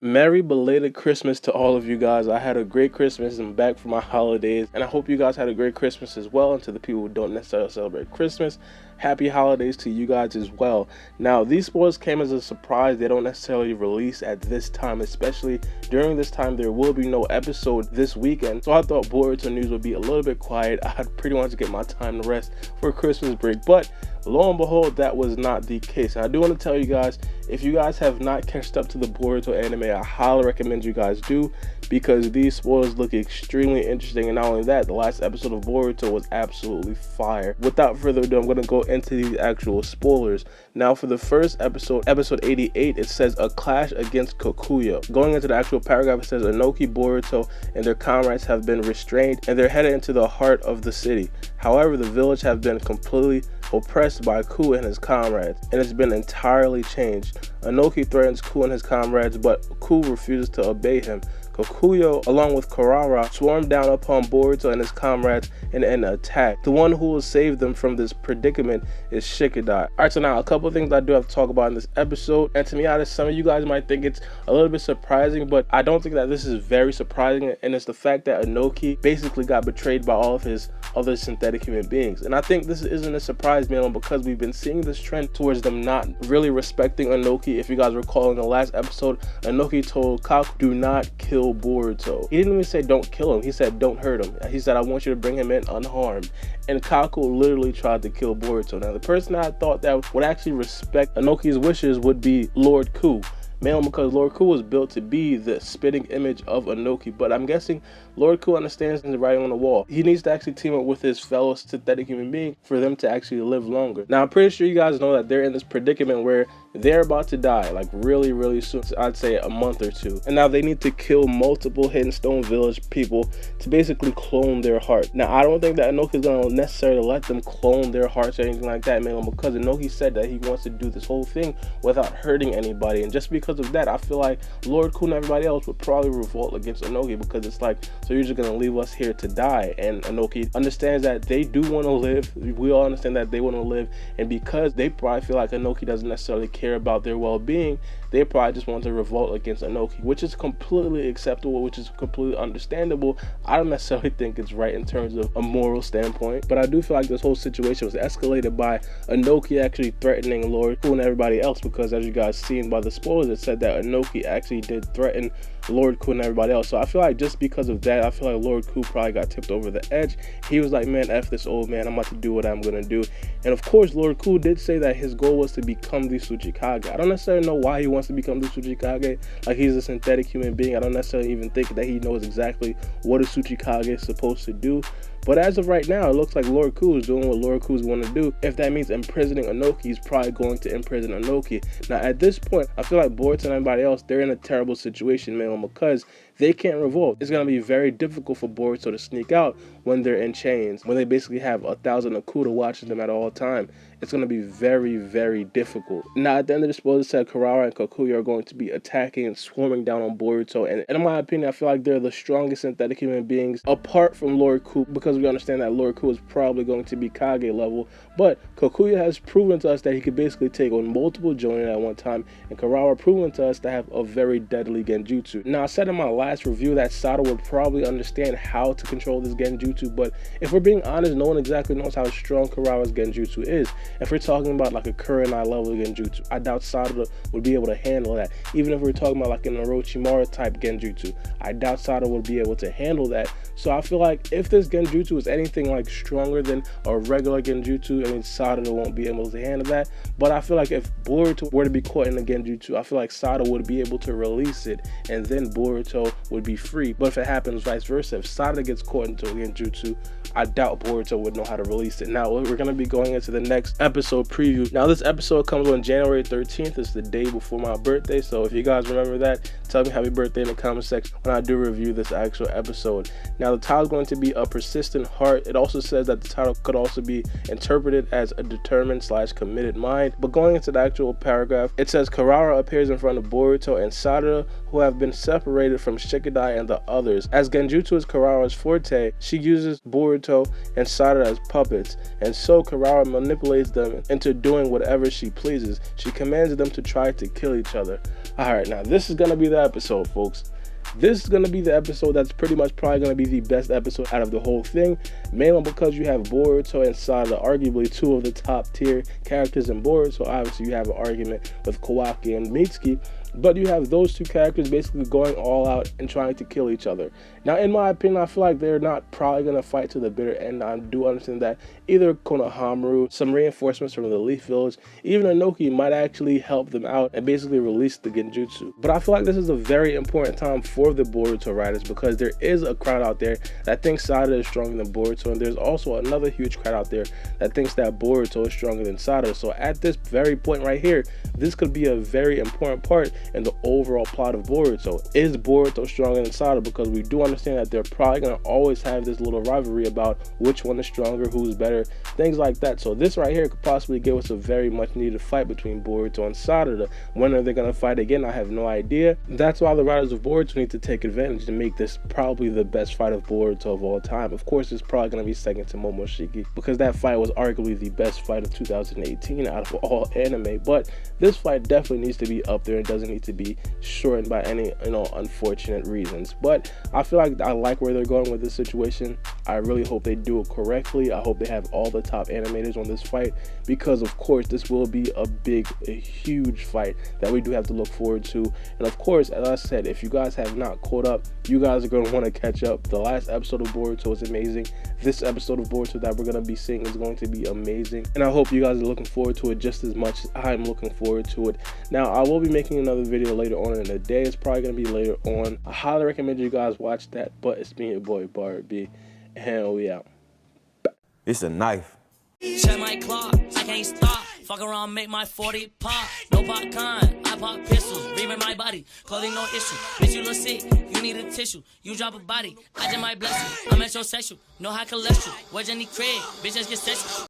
Merry belated Christmas to all of you guys. I had a great Christmas. I'm back for my holidays, and I hope you guys had a great Christmas as well. And to the people who don't necessarily celebrate Christmas, happy holidays to you guys as well. Now, these spoilers came as a surprise. They don't necessarily release at this time, especially during this time. There will be no episode this weekend, so I thought Boruto news would be a little bit quiet. I'd pretty much get my time to rest for Christmas break, but lo and behold, that was not the case. And I do want to tell you guys, if you guys have not catched up to the Boruto anime, I highly recommend you guys do, because these spoilers look extremely interesting. And not only that, the last episode of Boruto was absolutely fire. Without further ado, I'm going to go into these actual spoilers. Now, for the first episode, episode 88, it says a clash against Kokuyo. Going into the actual paragraph, it says Inoki, Boruto, and their comrades have been restrained and they're headed into the heart of the city. However, the village have been completely oppressed by Ku and his comrades, and it's been entirely changed. Inoki threatens Ku and his comrades, but Ku refuses to obey him. Kokuyo, along with Karara, swarm down upon Boruto and his comrades in an attack. The one who will save them from this predicament is Shikadai. Alright, so now a couple of things I do have to talk about in this episode, and to be honest, some of you guys might think it's a little bit surprising, but I don't think that this is very surprising, and it's the fact that Inoki basically got betrayed by all of his other synthetic human beings. And I think this isn't a surprise, man, because we've been seeing this trend towards them not really respecting Inoki. If you guys recall, in the last episode, Inoki told Kaku, do not kill Boruto. He didn't even say don't kill him, he said don't hurt him. He said I want you to bring him in unharmed. And Kaku literally tried to kill Boruto. Now, the person I thought that would actually respect Inoki's wishes would be Lord Ku. Mainly because Lord Ku was built to be the spitting image of Inoki, but I'm guessing Lord Ku understands the writing on the wall. He needs to actually team up with his fellow synthetic human being for them to actually live longer. Now, I'm pretty sure you guys know that they're in this predicament where they're about to die, like really soon. I'd say a month or two. And now they need to kill multiple Hidden Stone Village people to basically clone their heart. Now, I don't think that Inoki is going to necessarily let them clone their hearts or anything like that, man, because Inoki said that he wants to do this whole thing without hurting anybody. And just because of that, I feel like Lord Ku and everybody else would probably revolt against Inoki, because it's like, so you're just going to leave us here to die. And Inoki understands that they do want to live. We all understand that they want to live. And because they probably feel like Inoki doesn't necessarily care about their well-being, they probably just want to revolt against Inoki, which is completely acceptable, which is completely understandable. I don't necessarily think it's right in terms of a moral standpoint, but I do feel like this whole situation was escalated by Inoki actually threatening Lord Ku and everybody else, because as you guys seen by the spoilers, it said that Inoki actually did threaten Lord Ku and everybody else. So I feel like just because of that, I feel like Lord Ku probably got tipped over the edge. He was like, man, F this old man, I'm about to do what I'm gonna do. And of course, Lord Ku did say that his goal was to become the Tsuchikage. I don't necessarily know why he wants to become the Tsuchikage. Like, he's a synthetic human being. I don't necessarily even think that he knows exactly what a Tsuchikage is supposed to do. But as of right now, it looks like Lord Ku is doing what Lord Ku is going to do. If that means imprisoning Inoki, he's probably going to imprison Inoki. Now, at this point, I feel like Boruto and everybody else, they're in a terrible situation, man, because they can't revolt. It's going to be very difficult for Boruto to sneak out when they're in chains, when they basically have 1,000 Akuta watching them at all time. It's going to be very difficult. Now, at the end of the spoiler, it said Karara and Kokuyo are going to be attacking and swarming down on Boruto. And in my opinion, I feel like they're the strongest synthetic human beings apart from Lord Ku, because we understand that Lord Ku is probably going to be Kage level. But Kokuyo has proven to us that he could basically take on multiple Jonin at one time, and Karara proven to us to have a very deadly Genjutsu. Now, I said in my last review that Sada would probably understand how to control this Genjutsu, but if we're being honest, no one exactly knows how strong Karara's Genjutsu is. If we're talking about like a Kurenai level Genjutsu, I doubt Sada would be able to handle that. Even if we're talking about like an Orochimaru type Genjutsu, I doubt Sada would be able to handle that. So I feel like if this Genjutsu is anything like stronger than a regular Genjutsu, I mean, Sada won't be able to handle that. But I feel like if Boruto were to be caught in a Genjutsu, I feel like Sada would be able to release it, and then Boruto would be free. But if it happens vice versa, if Sada gets caught into a Genjutsu, I doubt Boruto would know how to release it. Now, we're going to be going into the next episode preview. Now, this episode comes on January 13th. It's the day before my birthday. So if you guys remember that, tell me happy birthday in the comment section when I do review this actual episode. Now, the title is going to be A Persistent Heart. It also says that the title could also be interpreted as a determined/committed mind. But going into the actual paragraph, it says Karara appears in front of Boruto and Sada, who have been separated from Shikadai and the others. As Genjutsu is Karara's forte, she uses Boruto and Sada as puppets, and so Karara manipulates them into doing whatever she pleases. She commands them to try to kill each other. Alright, now this is gonna be the episode, folks. This is going to be the episode that's pretty much probably going to be the best episode out of the whole thing, mainly because you have Boruto and Sada, arguably two of the top tier characters in Boruto. Obviously you have an argument with Kawaki and Mitsuki, but you have those two characters basically going all out and trying to kill each other. Now, in my opinion, I feel like they're not probably going to fight to the bitter end. I do understand that either Konohamaru, some reinforcements from the Leaf Village, even Inoki might actually help them out and basically release the Genjutsu. But I feel like this is a very important time for the Boruto writers, because there is a crowd out there that thinks Sada is stronger than Boruto, and there's also another huge crowd out there that thinks that Boruto is stronger than Sada. So at this very point right here, this could be a very important part in the overall plot of Boruto. Is Boruto stronger than Sada? Because we do understand that they're probably going to always have this little rivalry about which one is stronger, who's better, things like that. So this right here could possibly give us a very much needed fight between Boruto and Sada. When are they going to fight again? I have no idea. That's why the writers of Boruto need to take advantage to make this probably the best fight of Boruto of all time. Of course, it's probably going to be second to Momoshiki, because that fight was arguably the best fight of 2018 out of all anime. But this fight definitely needs to be up there and doesn't need to be shortened by any unfortunate reasons. But I feel like I like where they're going with this situation. I really hope they do it correctly. I hope they have all the top animators on this fight, because of course this will be a huge fight that we do have to look forward to. And of course, as I said, if you guys have not caught up, you guys are going to want to catch up. The last episode of Boruto was amazing. This episode of Boruto that we're going to be seeing is going to be amazing, and I hope you guys are looking forward to it just as much as I'm looking forward to it. Now, I will be making another video later on in the day. It's probably going to be later on. I highly recommend you guys watch that. But it's me, your boy Baara B, and we out. It's a knife. Check my clock, I can't stop. Fuck around, make my 40 pop. No popcorn, I pop pistols. Breathing my body, clothing no issue. Bitch, you look sick, you need a tissue. You drop a body, I just might bless you. I'm metrosexual, no high cholesterol. Where's Jenny Craig? Bitch, just get sexual.